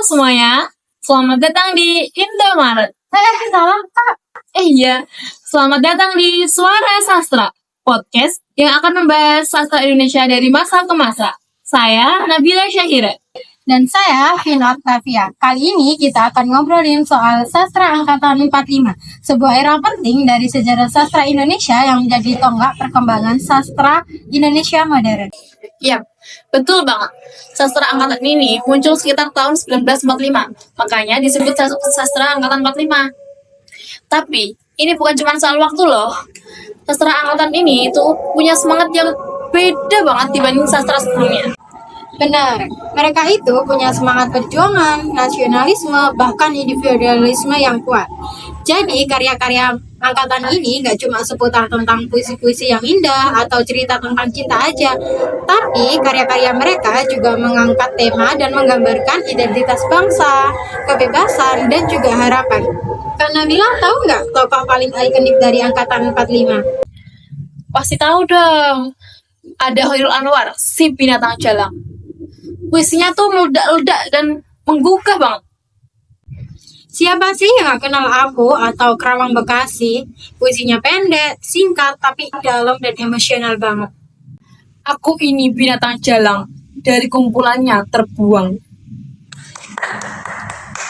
semuanya, selamat datang di Indomaret. Salah Kak. Iya, selamat datang di Suara Sastra, podcast yang akan membahas sastra Indonesia dari masa ke masa. Saya Nabila Syahira. Dan saya Vina Octavia. Kali ini kita akan ngobrolin soal sastra angkatan 45, sebuah era penting dari sejarah sastra Indonesia yang menjadi tonggak perkembangan sastra Indonesia modern. Yap, betul banget. Sastra angkatan ini muncul sekitar tahun 1945, makanya disebut sastra angkatan 45. Tapi, ini bukan cuma soal waktu loh. Sastra angkatan ini itu punya semangat yang beda banget dibanding sastra sebelumnya. Benar, mereka itu punya semangat perjuangan, nasionalisme, bahkan individualisme yang kuat. Jadi karya-karya angkatan ini gak cuma seputar tentang puisi-puisi yang indah atau cerita tentang cinta aja, tapi karya-karya mereka juga mengangkat tema dan menggambarkan identitas bangsa, kebebasan, dan juga harapan. Kak Nabila tahu nggak tokoh paling ikonik dari angkatan 45? Pasti tahu dong. Ada Chairil Anwar, si binatang jalang. Puisinya tuh meledak-ledak dan menggugah banget. Siapa sih yang gak kenal Aku atau Kerawang Bekasi? Puisinya pendek, singkat, tapi dalam dan emosional banget. Aku ini binatang jalang, dari kumpulannya terbuang.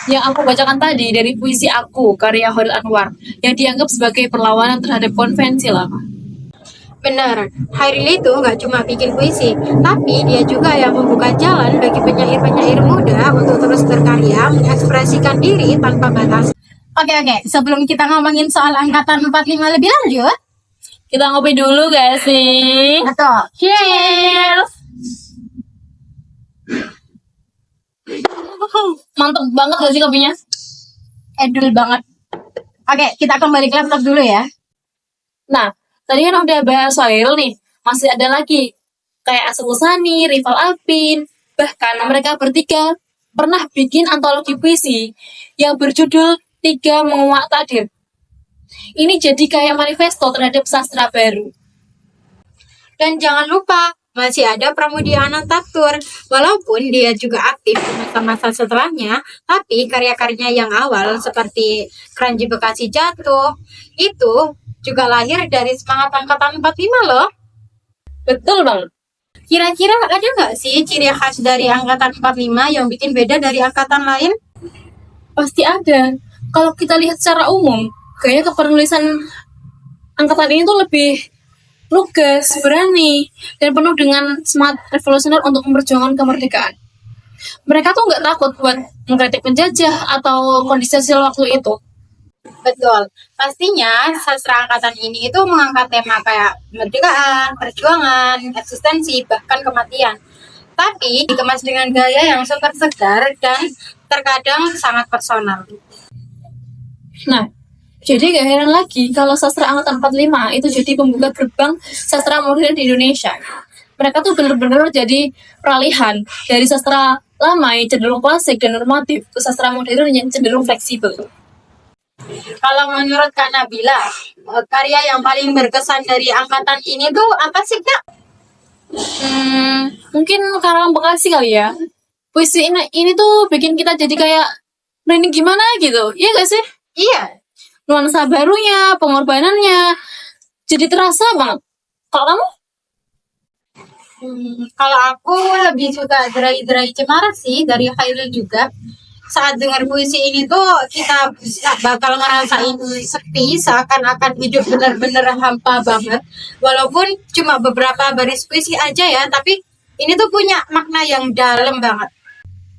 Yang aku bacakan tadi dari puisi Aku, karya Chairil Anwar, yang dianggap sebagai perlawanan terhadap konvensi lama. Benar, Chairil itu gak cuma bikin puisi, tapi dia juga yang membuka jalan bagi penyair-penyair muda untuk terus berkarya, mengekspresikan diri tanpa batas. Oke, sebelum kita ngomongin soal angkatan 45 lebih lanjut, Kita ngopi dulu gak sih? atau Cheers! Mantap banget gak sih kopinya? edul banget. Oke, kita kembali ke laptop dulu ya. Nah, tadi kan udah bahas Chairil nih, masih ada lagi kayak Asep Usani, Rival Alpin, bahkan mereka bertiga pernah bikin antologi puisi yang berjudul Tiga Menguak Takdir. Ini jadi kayak manifesto terhadap sastra baru. Dan jangan lupa, masih ada Pramudia Anantatur. Walaupun dia juga aktif di masa-masa setelahnya, tapi karya-karyanya yang awal seperti Kranji Bekasi Jatuh, itu juga lahir dari semangat angkatan 45 loh. Betul banget. Kira-kira ada nggak sih ciri khas dari angkatan 45 yang bikin beda dari angkatan lain? Pasti ada. Kalau kita lihat secara umum, kayaknya kepenulisan angkatan ini tuh lebih lugas, berani, dan penuh dengan semangat revolusioner untuk memperjuangkan kemerdekaan. Mereka tuh nggak takut buat mengkritik penjajah atau kondisi sosial waktu itu. Betul, pastinya sastra angkatan ini itu mengangkat tema kayak kemerdekaan, perjuangan, eksistensi, bahkan kematian. Tapi dikemas dengan gaya yang super segar dan terkadang sangat personal. Nah, jadi gak heran lagi kalau sastra angkatan 45 itu jadi pembuka gerbang sastra modern di Indonesia. Mereka tuh bener-bener jadi peralihan dari sastra lama yang cenderung klasik dan normatif ke sastra modern yang cenderung fleksibel. Kalau menurut Kak Nabila, karya yang paling berkesan dari angkatan ini tuh apa sih Kak? Mungkin Karawang Bekasi kali ya. Puisi ini tuh bikin kita jadi kayak, ini gimana gitu, iya gak sih? Iya, Nuansa barunya, pengorbanannya, jadi terasa banget. Kalau kamu? kalau aku lebih suka Derai-Derai Cemara sih dari Chairil juga. Saat dengar puisi ini tuh kita bakal ngerasain sepi, seakan-akan hidup bener-bener hampa banget. Walaupun cuma beberapa baris puisi aja ya, tapi ini tuh punya makna yang dalam banget.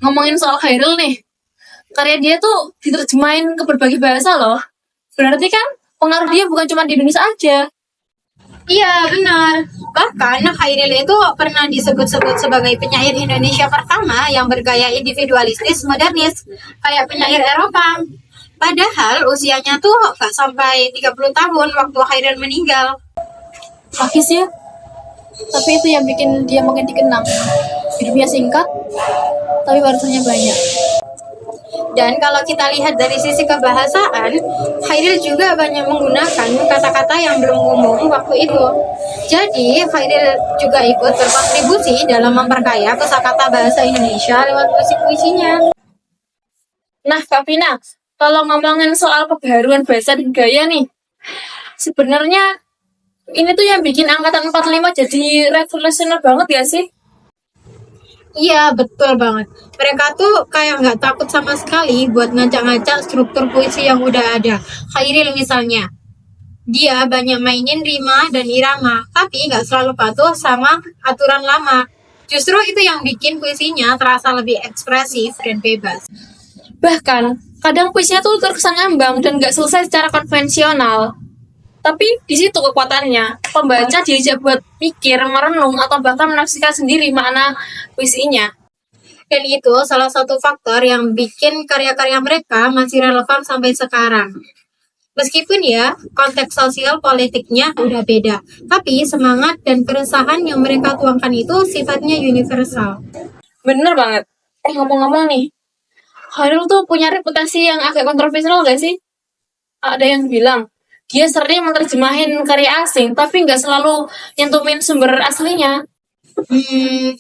Ngomongin soal Chairil nih, karya dia tuh diterjemahin ke berbagai bahasa loh. Berarti kan pengaruh dia bukan cuma di Indonesia aja. Iya benar. Bahkan Chairil itu pernah disebut-sebut sebagai penyair Indonesia pertama yang bergaya individualistis modernis kayak penyair Eropa. Padahal usianya tuh gak sampai 30 tahun waktu Chairil meninggal. Pakis ya. Tapi itu yang bikin dia makin dikenang. Hidupnya singkat, tapi warisannya banyak. Dan kalau kita lihat dari sisi kebahasaan, Chairil juga banyak menggunakan kata-kata yang belum umum waktu itu. Jadi, Chairil juga ikut berkontribusi dalam memperkaya kosakata bahasa Indonesia lewat puisi-puisinya. Nah, Kak Vina, kalau ngomongin soal kebaruan bahasa dan gaya nih, sebenarnya ini tuh yang bikin angkatan 45 jadi revolusioner banget ya sih? Iya, betul banget. Mereka tuh kayak nggak takut sama sekali buat ngacak-ngacak struktur puisi yang udah ada. Khairil misalnya, dia banyak mainin rima dan irama, tapi nggak selalu patuh sama aturan lama. Justru itu yang bikin puisinya terasa lebih ekspresif dan bebas. Bahkan, kadang puisinya tuh terkesan ngambang dan gak selesai secara konvensional. Tapi di situ kekuatannya, pembaca diajak buat mikir, merenung, atau bahkan menafsirkan sendiri makna puisinya. Dan itu salah satu faktor yang bikin karya-karya mereka masih relevan sampai sekarang. Meskipun ya, konteks sosial politiknya udah beda, tapi semangat dan keresahan yang mereka tuangkan itu sifatnya universal. Bener banget. Ngomong-ngomong nih, Khairul tuh punya reputasi yang agak kontroversial gak sih? Ada yang bilang, dia sering menerjemahin karya asing, tapi nggak selalu nyentuhin sumber aslinya.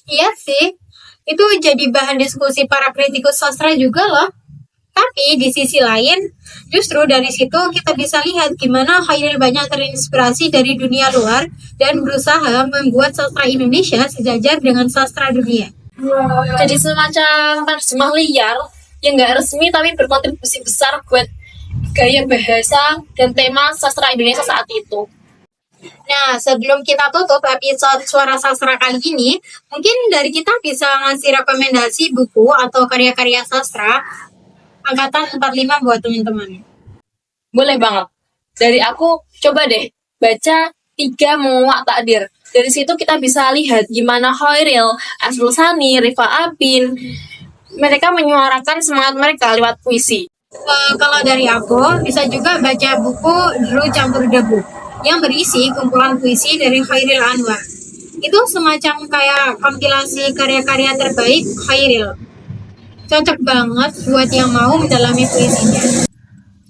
Iya sih, itu jadi bahan diskusi para kritikus sastra juga loh. Tapi di sisi lain, justru dari situ kita bisa lihat gimana Khairil banyak terinspirasi dari dunia luar dan berusaha membuat sastra Indonesia sejajar dengan sastra dunia. Jadi semacam penerjemah liar yang nggak resmi tapi berkontribusi besar buat gaya bahasa dan tema sastra Indonesia saat itu. Nah, sebelum kita tutup episode Suara Sastra kali ini, mungkin dari kita bisa ngasih rekomendasi buku atau karya-karya sastra angkatan 45 buat teman-teman. Boleh banget. Dari aku, coba deh baca Tiga Menguak Takdir. Dari situ kita bisa lihat gimana Khairil, Asrul Sani, Rifa Apin, mereka menyuarakan semangat mereka lewat puisi. Kalau dari aku, bisa juga baca buku Deru Campur Debu yang berisi kumpulan puisi dari Khairil Anwar. Itu semacam kayak kompilasi karya-karya terbaik Khairil. Cocok banget buat yang mau mendalami puisinya.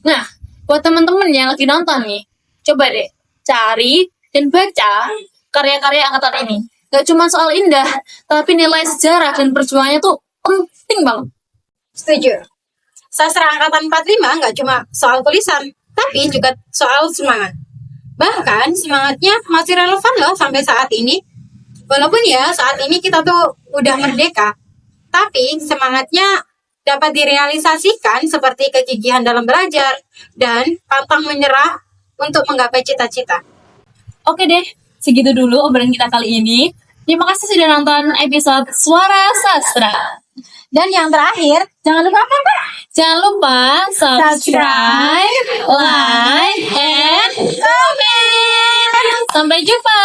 Nah, buat teman-teman yang lagi nonton nih, coba deh cari dan baca karya-karya angkatan ini. Gak cuma soal indah, tapi nilai sejarah dan perjuangannya tuh penting banget. Setuju. Sastra angkatan 45 nggak cuma soal tulisan, tapi juga soal semangat. Bahkan semangatnya masih relevan loh sampai saat ini. Walaupun ya saat ini kita tuh udah merdeka, tapi semangatnya dapat direalisasikan seperti kegigihan dalam belajar dan pantang menyerah untuk menggapai cita-cita. Oke deh, segitu dulu obrolan kita kali ini. Terima kasih sudah nonton episode Suara Sastra. Dan yang terakhir, jangan lupa apa, Pak? Jangan lupa subscribe, like, and comment. Sampai jumpa.